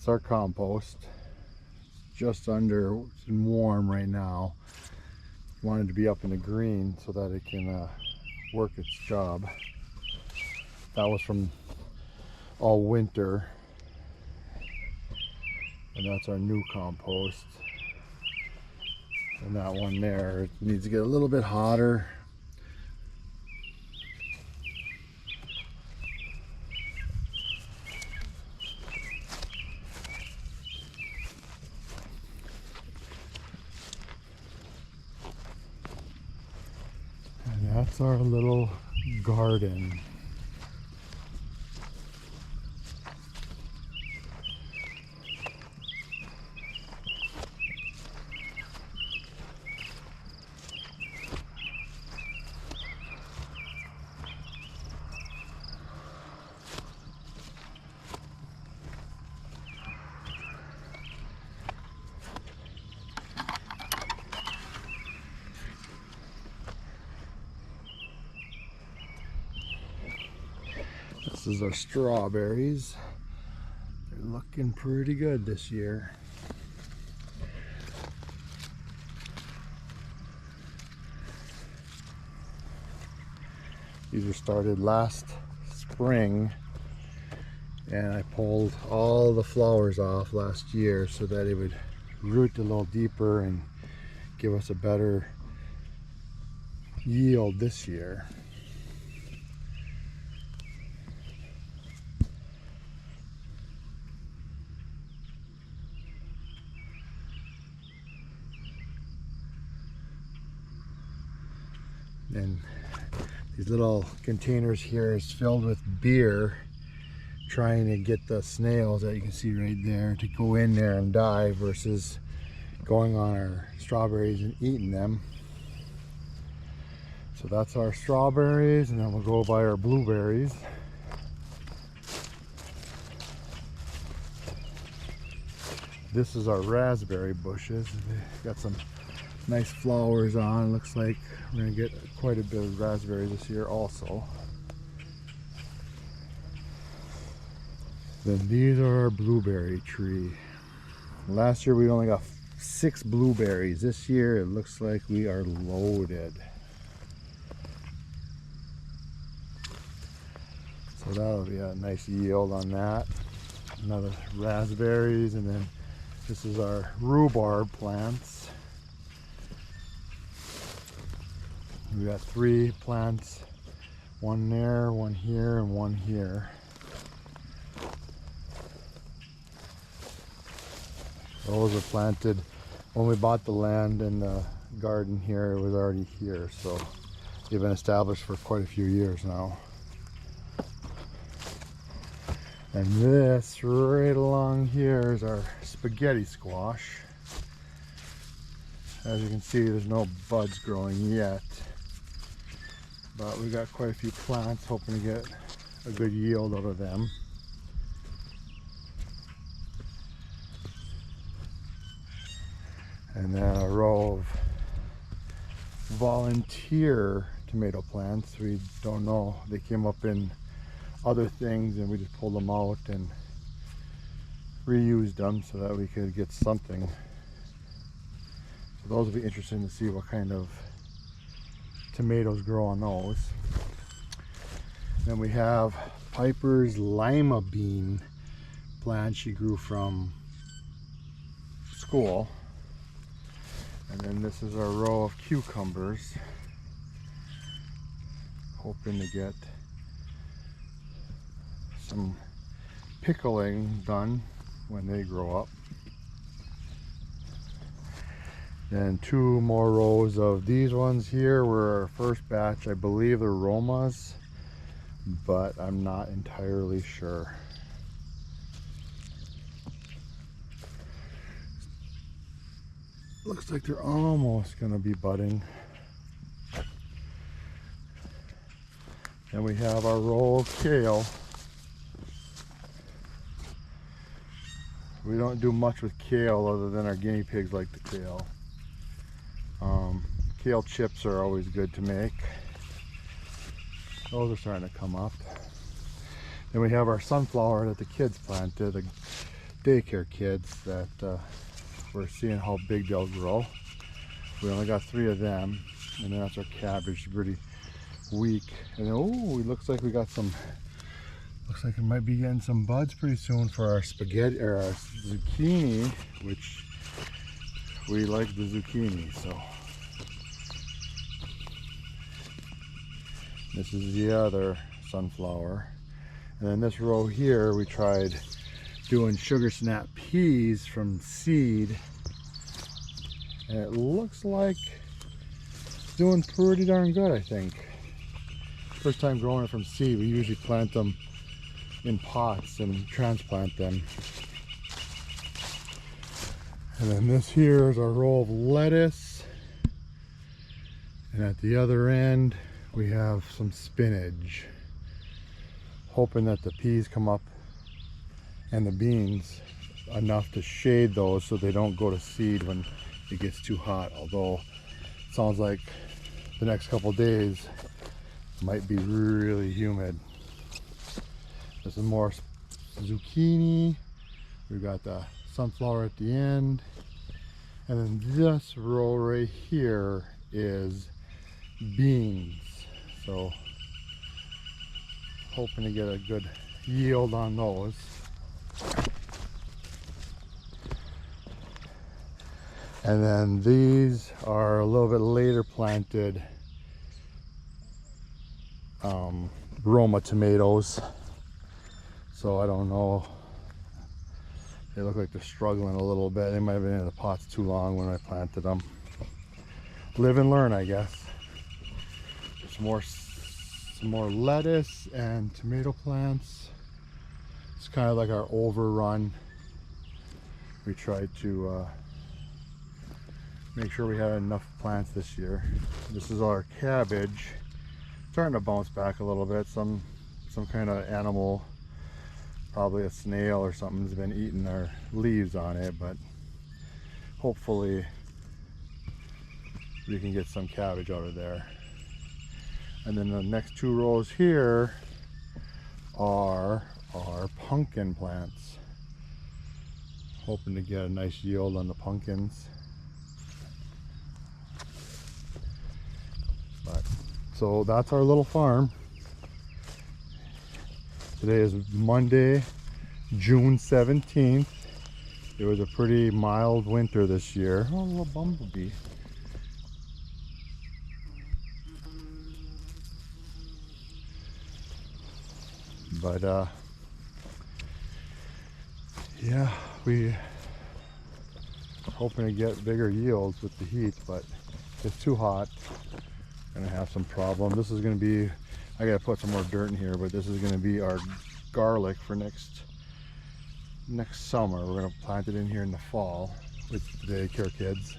That's our compost. Just under, it's warm right now. Wanted to be up in the green so that it can work its job. That was from all winter. And that's our new compost. And that one there, it needs to get a little bit hotter. And that's our little garden. This is our strawberries. They're looking pretty good this year. These were started last spring, and I pulled all the flowers off last year so that it would root a little deeper and give us a better yield this year. And these little containers here is filled with beer, trying to get the snails that you can see right there to go in there and die versus going on our strawberries and eating them. So that's our strawberries, and then we'll go by our blueberries. This is our raspberry bushes. They've got some nice flowers on. Looks like we're going to get quite a bit of raspberries this year also. Then these are our blueberry tree. Last year we only got 6 blueberries. This year it looks like we are loaded. So that'll be a nice yield on that. Another raspberries, and then this is our rhubarb plants. We got 3 plants, one there, one here, and one here. Those were planted when we bought the land, and the garden here was already here, so they've been established for quite a few years now. And this right along here is our spaghetti squash. As you can see, there's no buds growing yet, but we got quite a few plants, hoping to get a good yield out of them. And then a row of volunteer tomato plants. We don't know, they came up in other things and we just pulled them out and reused them so that we could get something. So those will be interesting to see what kind of tomatoes grow on those. Then we have Piper's lima bean plant she grew from school. And then this is our row of cucumbers. Hoping to get some pickling done when they grow up. Then 2 more rows of these ones here were our first batch. I believe they're Romas, but I'm not entirely sure. Looks like they're almost going to be budding. And we have our row of kale. We don't do much with kale other than our guinea pigs like the kale. Kale chips are always good to make. Those are starting to come up. Then we have our sunflower that the kids planted, a daycare kids that we're seeing how big they'll grow. We only got 3 of them, and then that's our cabbage, pretty weak. And then, oh, it looks like we got some, looks like we might be getting some buds pretty soon for our spaghetti, or our zucchini, which we like the zucchini. So this is the other sunflower. And then this row here, we tried doing sugar snap peas from seed. And it looks like it's doing pretty darn good, I think. First time growing it from seed. We usually plant them in pots and transplant them. And then this here is our row of lettuce. And at the other end, we have some spinach. Hoping that the peas come up and the beans enough to shade those so they don't go to seed when it gets too hot. Although it sounds like the next couple days might be really humid. This is more zucchini. We've got the sunflower at the end. And then this row right here is beans. So hoping to get a good yield on those. And then these are a little bit later planted Roma tomatoes. So I don't know. They look like they're struggling a little bit. They might have been in the pots too long when I planted them. Live and learn, I guess. Some more lettuce and tomato plants. It's kind of like our overrun. We tried to make sure we had enough plants this year. This is our cabbage. Starting to bounce back a little bit. Some kind of animal, probably a snail or something, has been eating our leaves on it, but hopefully we can get some cabbage out of there. And then the next 2 rows here are our pumpkin plants. Hoping to get a nice yield on the pumpkins. But so that's our little farm. Today is Monday, June 17th. It was a pretty mild winter this year. Oh, a little bumblebee. But yeah, we are hoping to get bigger yields with the heat, but it's too hot. Gonna have some problem. This is gonna be, I gotta put some more dirt in here, but this is gonna be our garlic for next summer. We're gonna plant it in here in the fall with the daycare kids.